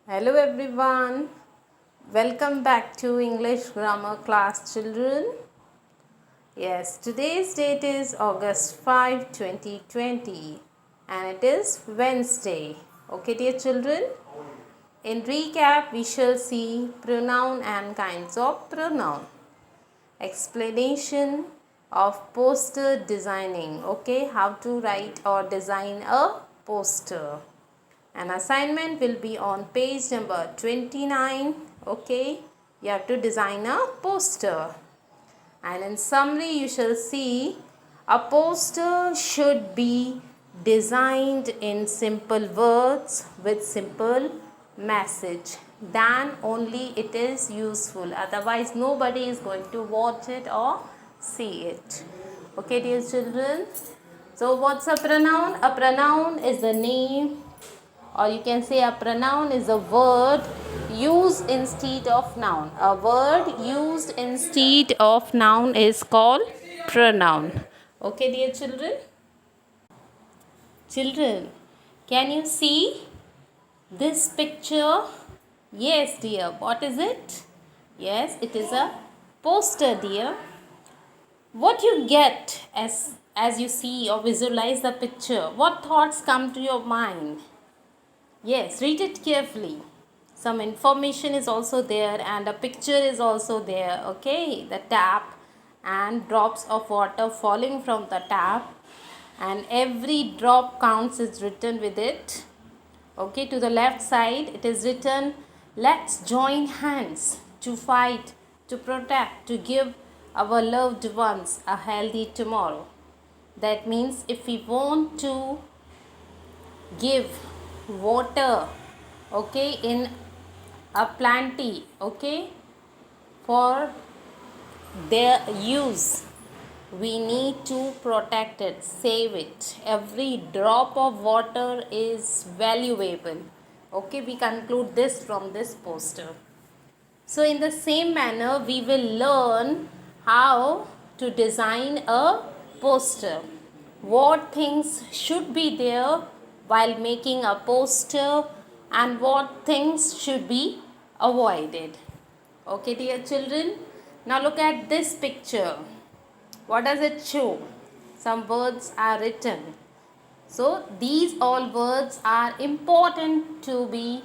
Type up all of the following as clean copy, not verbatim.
Hello everyone, welcome back to English grammar class children. Yes, today's date is August 5, 2020 and it is Wednesday. Okay dear children, in recap we shall see pronoun and kinds of pronoun. Explanation of poster designing. Okay, how to write or design a poster. An assignment will be on page number 29. Okay, you have to design a poster. And in summary, you shall see a poster should be designed in simple words with simple message. Then only it is useful. Otherwise, nobody is going to watch it or see it. Okay, dear children. So, what's a pronoun? A pronoun is the name, or you can say a pronoun is a word used instead of noun. A word used instead of noun is called pronoun. Okay dear children? Children, can you see this picture? Yes dear, what is it? Yes, it is a poster dear. What you get as you see or visualize the picture? What thoughts come to your mind? Yes, read it carefully. Some information is also there and a picture is also there. Okay, the tap and drops of water falling from the tap, and every drop counts is written with it. Okay, to the left side it is written, let's join hands to fight, to protect, to give our loved ones a healthy tomorrow. That means if we want to give water, okay, in a plenty, okay, for their use, we need to protect it, save it. Every drop of water is valuable. Okay, we conclude this from this poster. So in the same manner, we will learn how to design a poster. What things should be there while making a poster and what things should be avoided. Okay dear children, now look at this picture. What does it show? Some words are written. So these all words are important to be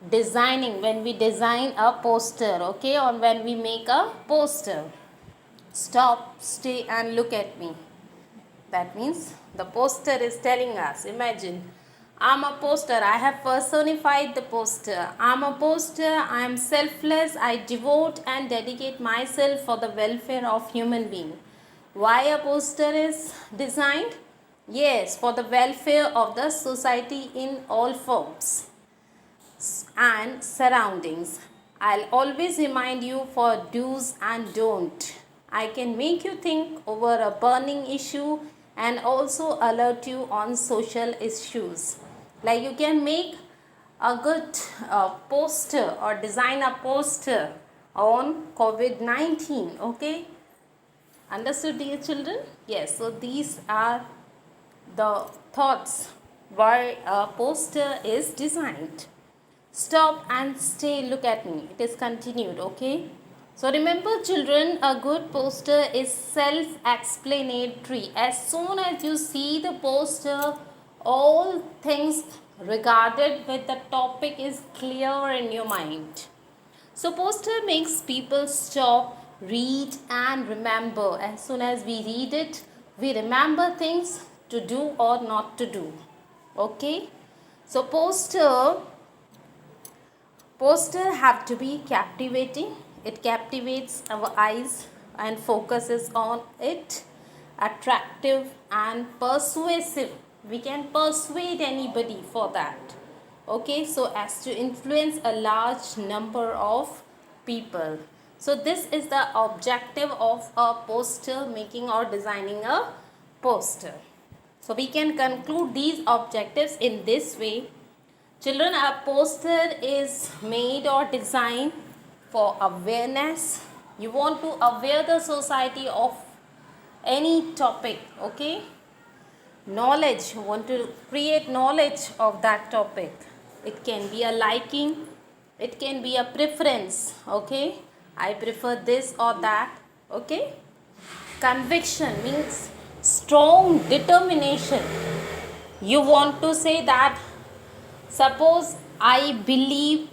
designing when we design a poster, okay, or when we make a poster. Stop, stay and look at me. That means the poster is telling us, imagine, I'm a poster, I have personified the poster. I'm a poster, I am selfless, I devote and dedicate myself for the welfare of human being. Why a poster is designed? Yes, for the welfare of the society in all forms and surroundings. I'll always remind you for do's and don't. I can make you think over a burning issue and also alert you on social issues. Like you can make a good poster or design a poster on COVID-19. Okay, understood dear children? Yes, so these are the thoughts why a poster is designed. Stop and stay, look at me. It is continued, okay? So remember children, a good poster is self-explanatory. As soon as you see the poster, all things regarded with the topic is clear in your mind. So poster makes people stop, read and remember. As soon as we read it, we remember things to do or not to do. Okay? So poster have to be captivating. It captivates our eyes and focuses on it. Attractive and persuasive. We can persuade anybody for that. Okay, so as to influence a large number of people. So this is the objective of a poster making or designing a poster. So we can conclude these objectives in this way. Children, a poster is made or designed for awareness. You want to aware the society of any topic, okay? Knowledge, you want to create knowledge of that topic. it can be a liking, it can be a preference. Okay, I prefer this or that. Okay, conviction means strong determination. You want to say that, suppose I believe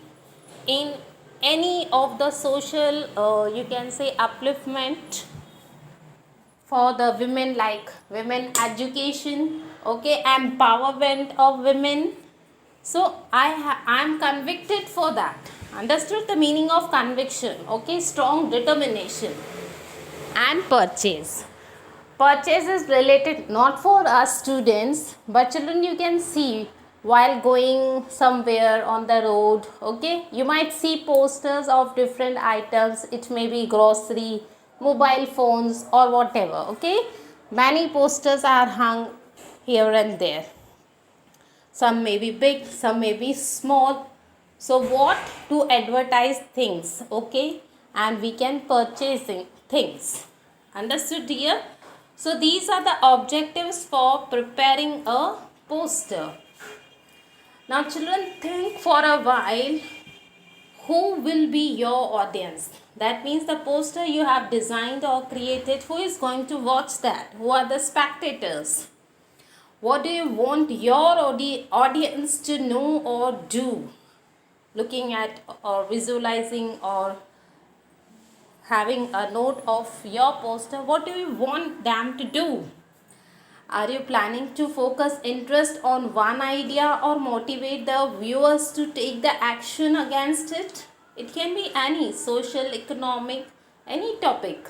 in any of the social, you can say, upliftment for the women, like women education, okay, empowerment of women. So I'm convicted for that. Understood the meaning of conviction? Okay, strong determination. And purchase. Purchase is related not for us students, but children, you can see while going somewhere on the road. Okay, you might see posters of different items. It may be grocery, mobile phones, or whatever. Okay, many posters are hung here and there. Some may be big, some may be small. So what? To advertise things. Okay, and we can purchase things. Understood, dear? So these are the objectives for preparing a poster. Now children, think for a while, who will be your audience? That means the poster you have designed or created, who is going to watch that? Who are the spectators? What do you want your audience to know or do? Looking at or visualizing or having a note of your poster, what do you want them to do? Are you planning to focus interest on one idea or motivate the viewers to take the action against it? It can be any social, economic, any topic.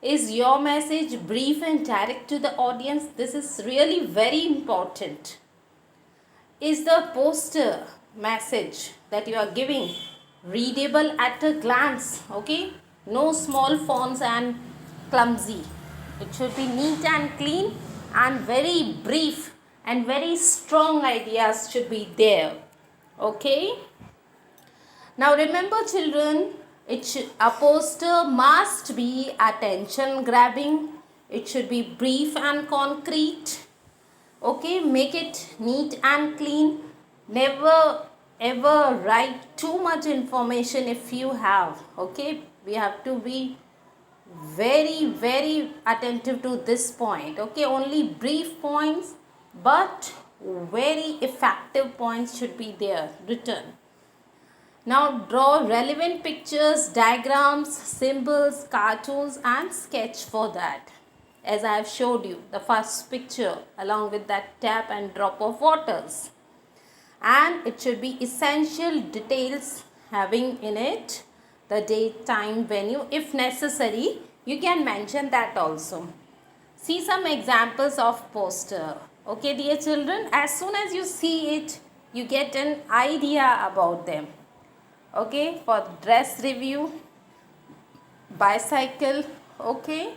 Is your message brief and direct to the audience? This is really very important. Is the poster message that you are giving readable at a glance? Okay, no small fonts and clumsy. It should be neat and clean and very brief, and very strong ideas should be there. Okay, now remember children, a poster must be attention grabbing. It should be brief and concrete. Okay, make it neat and clean. Never ever write too much information if you have. Okay, we have to be very attentive to this point. Okay, only brief points, but very effective points should be there written. Now draw relevant pictures, diagrams, symbols, cartoons, and sketch for that. As I have showed you the first picture along with that tap and drop of waters. And it should be essential details having in it the date, time, venue. If necessary, you can mention that also. See some examples of poster. Okay, dear children, as soon as you see it, you get an idea about them. Okay, for dress review, bicycle, okay.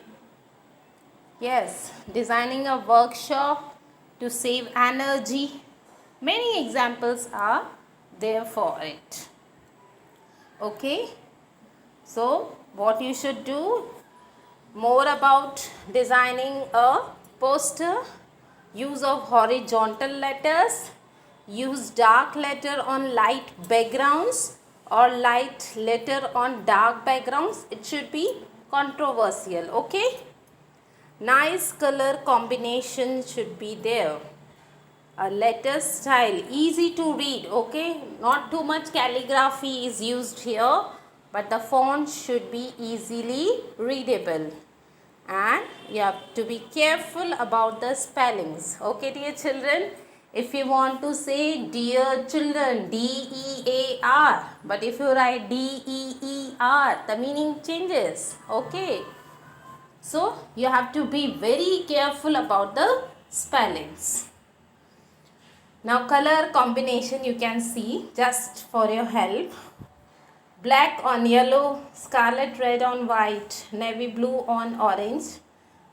Yes, designing a workshop to save energy. Many examples are there for it. Okay, so what you should do, more about designing a poster, use of horizontal letters, use dark letter on light backgrounds or light letter on dark backgrounds. It should be controversial. Okay, nice color combination should be there. A letter style, easy to read. Okay, not too much calligraphy is used here, but the font should be easily readable. And you have to be careful about the spellings. Okay, dear children, if you want to say dear children, D-E-A-R, but if you write D-E-E-R, the meaning changes. Okay, so you have to be very careful about the spellings. Now color combination you can see just for your help. Black on yellow, scarlet red on white, navy blue on orange.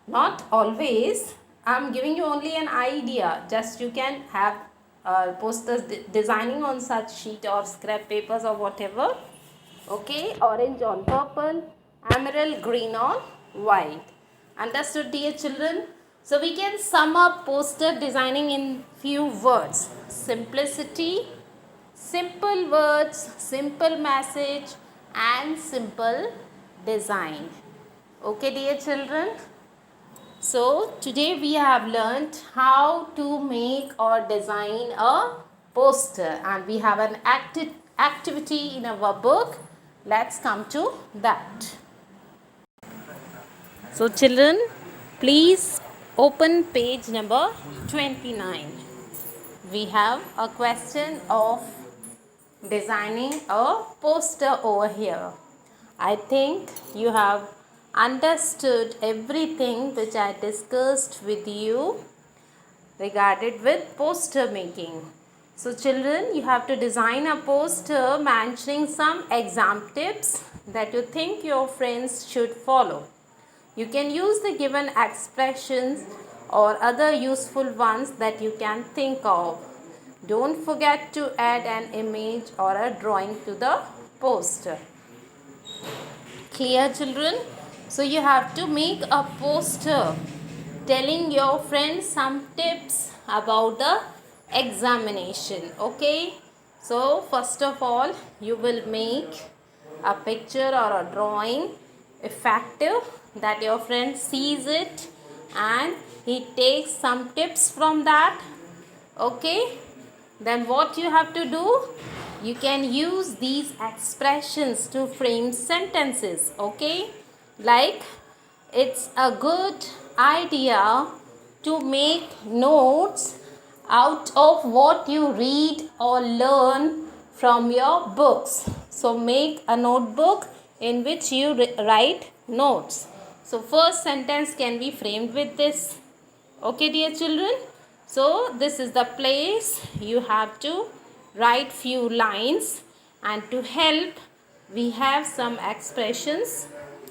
Not always. I am giving you only an idea. Just you can have posters designing on such sheet or scrap papers or whatever. Okay, orange on purple, emerald green on white. Understood, dear children? So we can sum up poster designing in few words. Simplicity, simple words, simple message and simple design. Okay dear children. So today we have learnt how to make or design a poster, and we have an activity in our book. Let's come to that. So children, please open page number 29. We have a question of designing a poster over here. I think you have understood everything which I discussed with you regarded with poster making. So children, you have to design a poster mentioning some exam tips that you think your friends should follow. You can use the given expressions or other useful ones that you can think of. Don't forget to add an image or a drawing to the poster. Clear children? So you have to make a poster telling your friends some tips about the examination. Okay? So first of all, you will make a picture or a drawing effective that your friend sees it and he takes some tips from that. Okay? Then what you have to do? You can use these expressions to frame sentences. Okay? Like, it's a good idea to make notes out of what you read or learn from your books. So make a notebook in which you write notes. So first sentence can be framed with this. Okay dear children? So this is the place you have to write few lines, and to help we have some expressions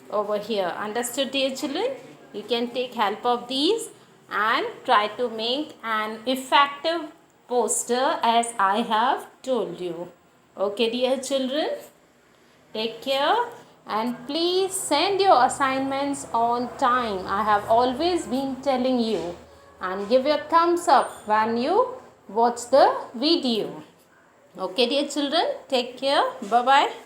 over here. Understood dear children? You can take help of these and try to make an effective poster as I have told you. Okay dear children? Take care and please send your assignments on time. I have always been telling you, and give your thumbs up when you watch the video. Okay dear children, take care. Bye bye.